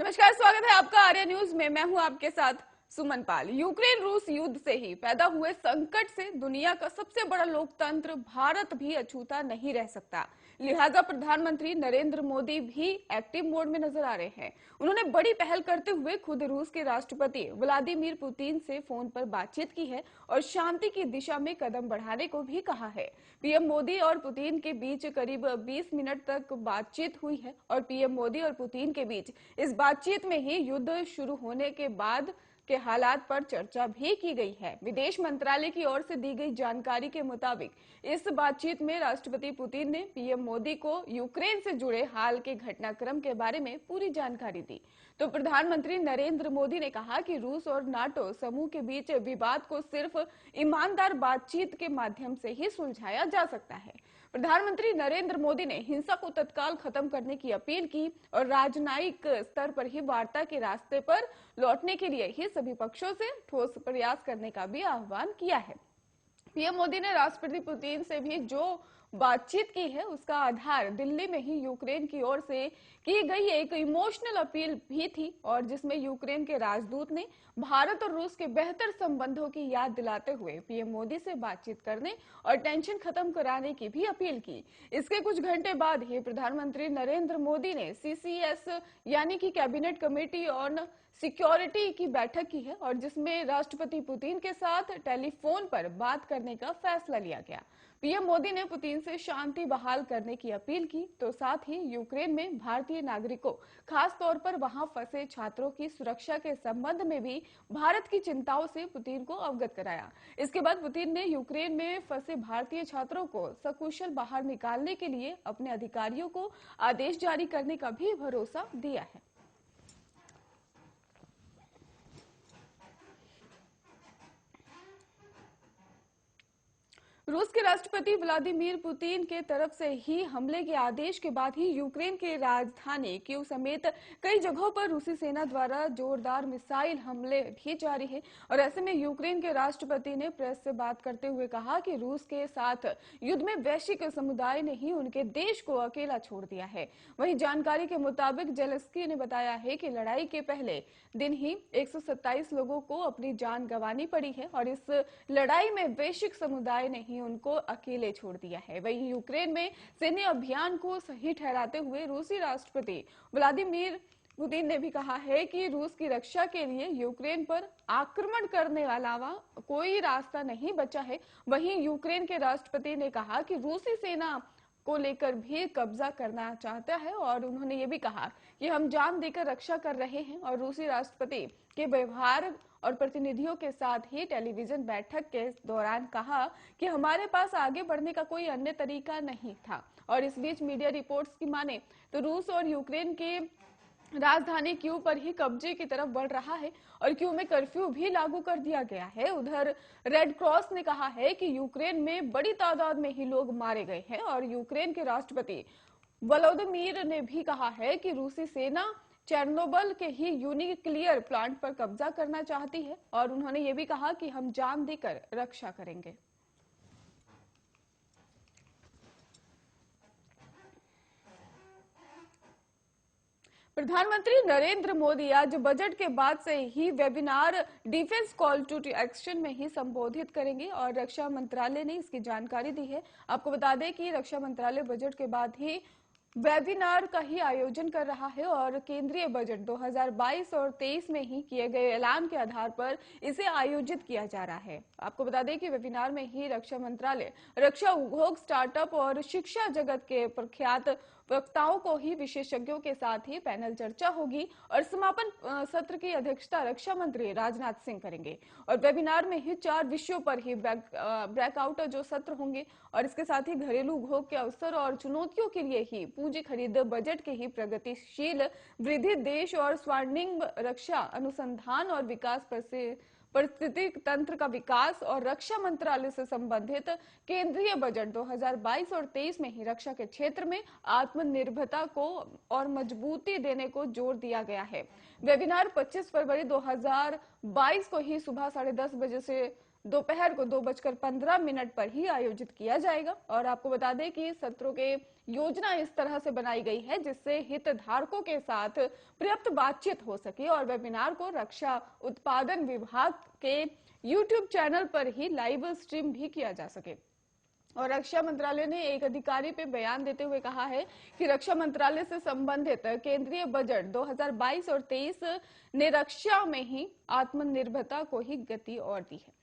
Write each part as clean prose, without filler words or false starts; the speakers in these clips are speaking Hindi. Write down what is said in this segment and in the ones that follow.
नमस्कार, स्वागत है आपका आर्या न्यूज में। मैं हूं आपके साथ सुमन पाल। यूक्रेन रूस युद्ध से ही पैदा हुए संकट से दुनिया का सबसे बड़ा लोकतंत्र भारत भी अछूता नहीं रह सकता। लिहाजा प्रधानमंत्री नरेंद्र मोदी भी एक्टिव मोड में नजर आ रहे हैं। उन्होंने बड़ी पहल करते हुए खुद रूस के राष्ट्रपति व्लादिमीर पुतिन से फोन पर बातचीत की है और शांति की दिशा में कदम बढ़ाने को भी कहा है। पीएम मोदी और पुतिन के बीच करीब 20 मिनट तक बातचीत हुई है और पीएम मोदी और पुतिन के बीच इस बातचीत में ही युद्ध शुरू होने के बाद के हालात पर चर्चा भी की गई है। विदेश मंत्रालय की ओर से दी गई जानकारी के मुताबिक इस बातचीत में राष्ट्रपति पुतिन ने पीएम मोदी को यूक्रेन से जुड़े हाल के घटनाक्रम के बारे में पूरी जानकारी दी। तो प्रधानमंत्री नरेंद्र मोदी ने कहा कि रूस और नाटो समूह के बीच विवाद को सिर्फ ईमानदार बातचीत के माध्यम से ही सुलझाया जा सकता है। प्रधानमंत्री नरेंद्र मोदी ने हिंसा को तत्काल खत्म करने की अपील की और राजनयिक स्तर पर ही वार्ता के रास्ते पर लौटने के लिए ही सभी पक्षों से ठोस प्रयास करने का भी आह्वान किया है। पीएम मोदी ने राष्ट्रपति पुतिन से भी जो बातचीत की है उसका आधार दिल्ली में ही यूक्रेन की ओर से की गई एक इमोशनल अपील भी थी और जिसमें यूक्रेन के राजदूत ने भारत और रूस के बेहतर संबंधों की याद दिलाते हुए पीएम मोदी से बातचीत करने और टेंशन खत्म कराने की भी अपील की। इसके कुछ घंटे बाद ही प्रधानमंत्री नरेंद्र मोदी ने सीसीएस यानी कि कैबिनेट कमेटी ऑन सिक्योरिटी की बैठक की है और जिसमें राष्ट्रपति पुतिन के साथ टेलीफोन पर बात करने का फैसला लिया गया। पीएम मोदी ने पुतिन से शांति बहाल करने की अपील की तो साथ ही यूक्रेन में भारतीय नागरिकों, खास तौर पर वहां फंसे छात्रों की सुरक्षा के संबंध में भी भारत की चिंताओं से पुतिन को अवगत कराया। इसके बाद पुतिन ने यूक्रेन में फंसे भारतीय छात्रों को सकुशल बाहर निकालने के लिए अपने अधिकारियों को आदेश जारी करने का भी भरोसा दिया है। रूस के राष्ट्रपति व्लादिमीर पुतिन के तरफ से ही हमले के आदेश के बाद ही यूक्रेन के राजधानी कीव समेत कई जगहों पर रूसी सेना द्वारा जोरदार मिसाइल हमले भी जारी है और ऐसे में यूक्रेन के राष्ट्रपति ने प्रेस से बात करते हुए कहा कि रूस के साथ युद्ध में वैश्विक समुदाय ने ही उनके देश को अकेला छोड़ दिया है। वहीं जानकारी के मुताबिक जेलेंस्की ने बताया है कि लड़ाई के पहले दिन ही 127 लोगों को अपनी जान गंवानी पड़ी है और इस लड़ाई में वैश्विक समुदाय ने उनको अकेले छोड़ दिया है। वहीं यूक्रेन में सैन्य अभियान को सही ठहराते हुए रूसी राष्ट्रपति व्लादिमीर पुतिन ने भी कहा है कि रूस की रक्षा के लिए यूक्रेन पर आक्रमण करने वाला कोई रास्ता नहीं बचा है। वहीं यूक्रेन के राष्ट्रपति ने कहा कि रूसी सेना को लेकर भी कब्जा करना चाहता है और उन्होंने ये भी कहा कि हम जान देकर रक्षा कर रहे हैं और रूसी राष्ट्रपति के व्यवहार और प्रतिनिधियों के साथ ही टेलीविजन बैठक के दौरान कहा कि हमारे पास आगे बढ़ने का कोई अन्य तरीका नहीं था। और इस बीच मीडिया रिपोर्ट्स की माने तो रूस और यूक्रेन के राजधानी क्यू पर ही कब्जे की तरफ बढ़ रहा है और क्यू में कर्फ्यू भी लागू कर दिया गया है। उधर रेड क्रॉस ने कहा है कि यूक्रेन में बड़ी तादाद में ही लोग मारे गए हैं और यूक्रेन के राष्ट्रपति वोलोदिमीर ने भी कहा है कि रूसी सेना चेर्नोबिल के ही न्यूक्लियर प्लांट पर कब्जा करना चाहती है और उन्होंने ये भी कहा कि हम जान देकर रक्षा करेंगे। प्रधानमंत्री नरेंद्र मोदी आज बजट के बाद से ही webinar defence call to action में ही संबोधित करेंगे और रक्षा मंत्रालय ने इसकी जानकारी दी है। आपको बता दें कि रक्षा मंत्रालय बजट के बाद ही वेबिनार का ही आयोजन कर रहा है और केंद्रीय बजट 2022 और 23 में ही किए गए ऐलान के आधार पर इसे आयोजित किया जा रहा है। आपको बता दें कि वेबिनार में ही रक्षा मंत्रालय, रक्षा उद्योग, स्टार्टअप और शिक्षा जगत के प्रख्यात वक्ताओं को ही विशेषज्ञों के साथ ही पैनल चर्चा होगी और समापन सत्र की अध्यक्षता रक्षा मंत्री राजनाथ सिंह करेंगे और वेबिनार में ही 4 विषयों पर ही ब्रेकआउट जो सत्र होंगे और इसके साथ ही घरेलू उद्योग के अवसर और चुनौतियों के लिए ही पूंजी खरीद, बजट के ही प्रगतिशील वृद्धि, देश और स्वर्णिम रक्षा अनुसंधान और विकास परिस्थितिक तंत्र का विकास और रक्षा मंत्रालय से संबंधित केंद्रीय बजट 2022 और 23 में ही रक्षा के क्षेत्र में आत्मनिर्भरता को और मजबूती देने को जोर दिया गया है। वेबिनार 25 फरवरी 2022 को ही सुबह 10:30 बजे से दोपहर को 2:15 पर ही आयोजित किया जाएगा। और आपको बता दें कि सत्रों के योजना इस तरह से बनाई गई है जिससे हितधारकों के साथ पर्याप्त बातचीत हो सके और वेबिनार को रक्षा उत्पादन विभाग के यूट्यूब चैनल पर ही लाइव स्ट्रीम भी किया जा सके। और रक्षा मंत्रालय ने एक अधिकारी पे बयान देते हुए कहा है कि रक्षा मंत्रालय से संबंधित केंद्रीय बजट 2022 और 23 ने रक्षा में ही आत्मनिर्भरता को ही गति और दी है।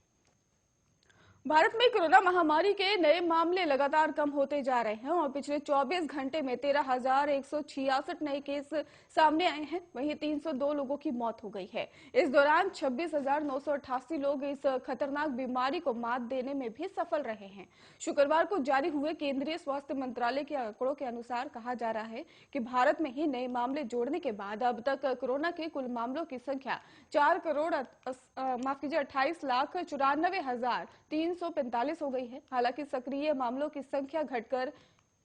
भारत में कोरोना महामारी के नए मामले लगातार कम होते जा रहे हैं और पिछले 24 घंटे में 13,166 नए केस सामने आए हैं। वहीं 302 लोगों की मौत हो गई है। इस दौरान 26,988 लोग इस खतरनाक बीमारी को मात देने में भी सफल रहे हैं। शुक्रवार को जारी हुए केंद्रीय स्वास्थ्य मंत्रालय के आंकड़ों के अनुसार कहा जा रहा है कि भारत में ही नए मामले जोड़ने के बाद अब तक कोरोना के कुल मामलों की संख्या 28,94,345 हो गई है। हालांकि सक्रिय मामलों की संख्या घटकर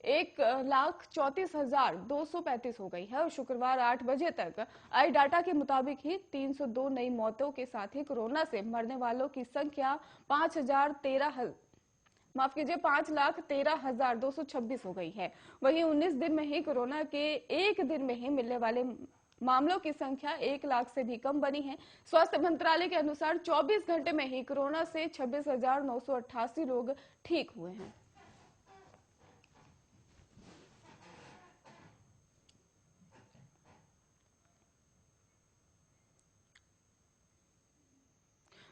1,34,235 हो गई है और शुक्रवार 8 बजे तक आई डाटा के मुताबिक ही 302 नई मौतों के साथ ही कोरोना से मरने वालों की संख्या 5,13,226 हो गई है। वहीं 19 दिन में ही कोरोना के एक दिन में ही मिलने वाले मामलों की संख्या 1 लाख से भी कम बनी है। स्वास्थ्य मंत्रालय के अनुसार 24 घंटे में ही कोरोना से 26,988 लोग ठीक हुए हैं।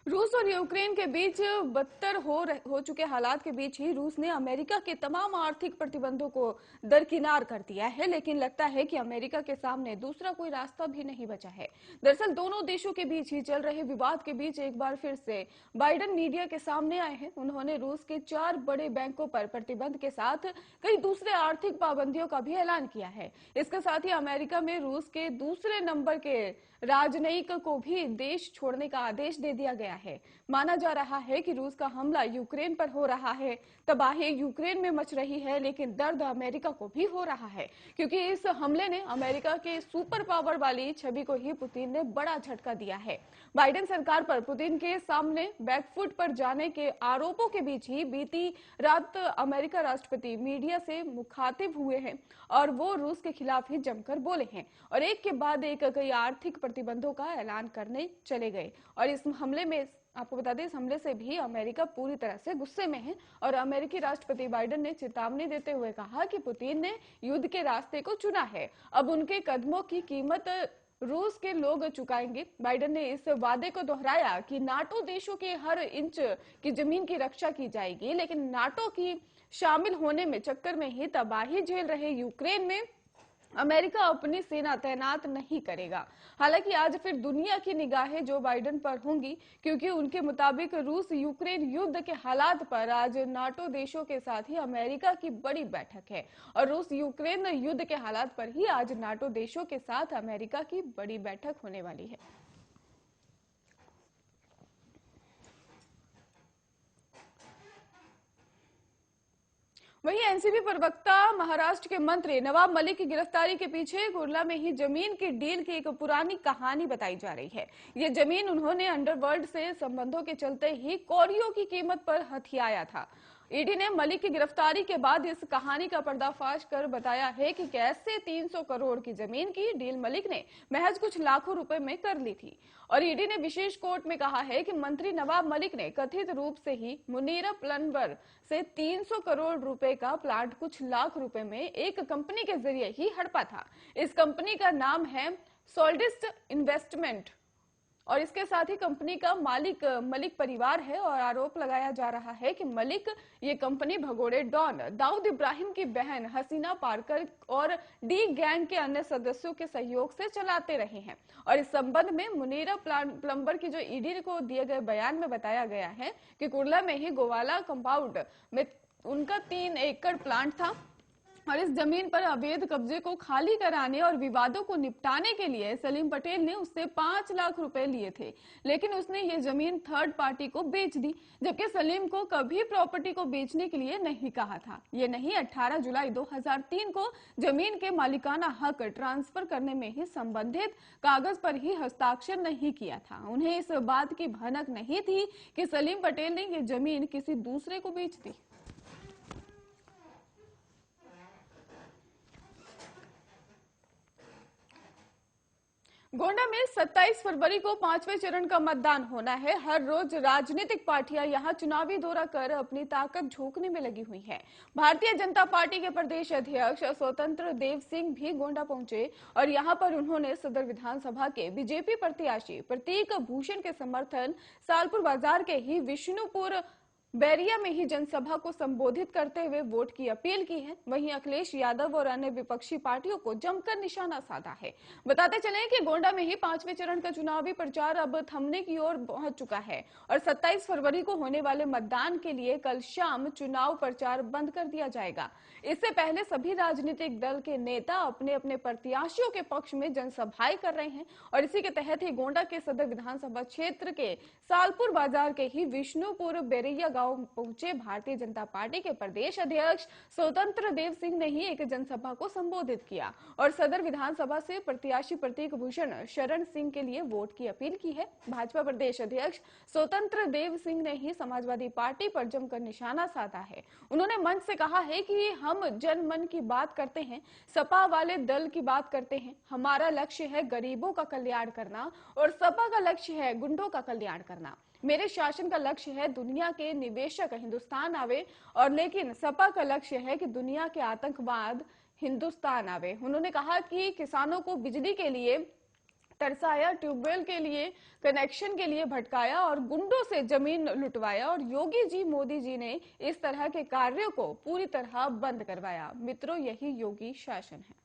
रूस और यूक्रेन के बीच बदतर हो चुके हालात के बीच ही रूस ने अमेरिका के तमाम आर्थिक प्रतिबंधों को दरकिनार कर दिया है, लेकिन लगता है कि अमेरिका के सामने दूसरा कोई रास्ता भी नहीं बचा है। दरअसल दोनों देशों के बीच ही चल रहे विवाद के बीच एक बार फिर से बाइडेन मीडिया के सामने आए हैं। उन्होंने रूस के 4 बड़े बैंकों पर प्रतिबंध के साथ कई दूसरे आर्थिक पाबंदियों का भी ऐलान किया है। इसके साथ ही अमेरिका में रूस के दूसरे नंबर के राजनयिक को भी देश छोड़ने का आदेश दे दिया गया है। माना जा रहा है कि रूस का हमला यूक्रेन पर हो रहा है। तबाही यूक्रेन में मच रही है, लेकिन दर्द अमेरिका को भी हो रहा है क्योंकि इस हमले ने अमेरिका के सुपर पावर वाली छवि को ही पुतिन ने बड़ा झटका दिया है। बाइडेन सरकार पर पुतिन के सामने बैकफुट पर जाने के आरोपों के बीच ही बीती रात अमेरिका राष्ट्रपति मीडिया से मुखातिब हुए हैं और वो रूस के खिलाफ ही जमकर बोले हैं और एक के बाद एक कई आर्थिक प्रतिबंधों का ऐलान करने चले गए। और इस हमले में आपको बता दें, इस हमले से भी अमेरिका पूरी तरह से गुस्से में है और अमेरिकी राष्ट्रपति बाइडेन ने चेतावनी देते हुए कहा कि पुतिन ने युद्ध के रास्ते को चुना है, अब उनके कदमों की कीमत रूस के लोग चुकाएंगे। बाइडेन ने इस वादे को दोहराया कि नाटो देशों के हर इंच की जमीन की रक्षा की जाएगी, लेकिन नाटो की शामिल होने में चक्कर में ही तबाही झेल रहे यूक्रेन में अमेरिका अपनी सेना तैनात नहीं करेगा। हालांकि आज फिर दुनिया की निगाहें जो बाइडेन पर होंगी, क्योंकि उनके मुताबिक रूस यूक्रेन युद्ध के हालात पर आज नाटो देशों के साथ ही अमेरिका की बड़ी बैठक है और रूस यूक्रेन युद्ध के हालात पर ही आज नाटो देशों के साथ अमेरिका की बड़ी बैठक होने वाली है। वहीं एनसीपी प्रवक्ता महाराष्ट्र के मंत्री नवाब मलिक की गिरफ्तारी के पीछे कुर्ला में ही जमीन की डील की एक पुरानी कहानी बताई जा रही है। ये जमीन उन्होंने अंडरवर्ल्ड से संबंधों के चलते ही कौड़ियों की कीमत पर हथियाया था। ईडी ने मलिक की गिरफ्तारी के बाद इस कहानी का पर्दाफाश कर बताया है कि कैसे 300 करोड़ की जमीन की डील मलिक ने महज कुछ लाखों रुपए में कर ली थी। और ईडी ने विशेष कोर्ट में कहा है कि मंत्री नवाब मलिक ने कथित रूप से ही मुनीरा प्लम्बर से 300 करोड़ रुपए का प्लांट कुछ लाख रुपए में एक कंपनी के जरिए ही हड़पा था। इस कंपनी का नाम है सोल्डिस्ट इन्वेस्टमेंट और इसके साथ ही कंपनी का मालिक मलिक परिवार है और आरोप लगाया जा रहा है कि मलिक ये कंपनी भगोड़े डॉन दाऊद इब्राहिम की बहन हसीना पारकर और डी गैंग के अन्य सदस्यों के सहयोग से चलाते रहे हैं। और इस संबंध में मुनीरा प्लम्बर की जो ईडी को दिए गए बयान में बताया गया है कि कुर्ला में ही गोवाला कंपाउंड में उनका 3 एकड़ प्लांट था और इस जमीन पर अवैध कब्जे को खाली कराने और विवादों को निपटाने के लिए सलीम पटेल ने उससे 5 लाख रुपए लिए थे, लेकिन उसने ये जमीन थर्ड पार्टी को बेच दी, जबकि सलीम को कभी प्रॉपर्टी को बेचने के लिए नहीं कहा था। ये नहीं, 18 जुलाई 2003 को जमीन के मालिकाना हक ट्रांसफर करने में ही संबंधित कागज पर ही हस्ताक्षर नहीं किया था। उन्हें इस बात की भनक नहीं थी कि सलीम पटेल ने ये जमीन किसी दूसरे को बेच दी। गोंडा में 27 फरवरी को 5वें चरण का मतदान होना है। हर रोज राजनीतिक पार्टियां यहां चुनावी दौरा कर अपनी ताकत झोंकने में लगी हुई हैं। भारतीय जनता पार्टी के प्रदेश अध्यक्ष स्वतंत्र देव सिंह भी गोंडा पहुंचे और यहां पर उन्होंने सदर विधानसभा के बीजेपी प्रत्याशी प्रतीक भूषण के समर्थन सालपुर बाजार के ही विष्णुपुर बैरिया में ही जनसभा को संबोधित करते हुए वोट की अपील की है। वहीं अखिलेश यादव और अन्य विपक्षी पार्टियों को जमकर निशाना साधा है। बताते चलें कि गोंडा में ही 5वें चरण का चुनावी प्रचार अब थमने की ओर पहुंच चुका है और 27 फरवरी को होने वाले मतदान के लिए कल शाम चुनाव प्रचार बंद कर दिया जाएगा। इससे पहले सभी राजनीतिक दल के नेता अपने अपने प्रत्याशियों के पक्ष में जनसभाएं कर रहे हैं और इसी के तहत ही गोंडा के सदर विधानसभा क्षेत्र के सालपुर बाजार के ही विष्णुपुर बैरिया पहुंचे भारतीय जनता पार्टी के प्रदेश अध्यक्ष स्वतंत्र देव सिंह ने ही एक जनसभा को संबोधित किया और सदर विधानसभा से प्रत्याशी प्रतीक भूषण शरण सिंह के लिए वोट की अपील की है। भाजपा प्रदेश अध्यक्ष स्वतंत्र देव सिंह ने ही समाजवादी पार्टी पर जमकर निशाना साधा है। उन्होंने मंच से कहा है कि हम जन मन की बात करते हैं, सपा वाले दल की बात करते हैं। हमारा लक्ष्य है गरीबों का कल्याण करना और सपा का लक्ष्य है गुंडों का कल्याण करना। मेरे शासन का लक्ष्य है दुनिया के निवेशक हिंदुस्तान आवे और लेकिन सपा का लक्ष्य है कि दुनिया के आतंकवाद हिंदुस्तान आवे। उन्होंने कहा कि किसानों को बिजली के लिए तरसाया, ट्यूबवेल के लिए कनेक्शन के लिए भटकाया और गुंडों से जमीन लुटवाया और योगी जी मोदी जी ने इस तरह के कार्यों को पूरी तरह बंद करवाया। मित्रों, यही योगी शासन है।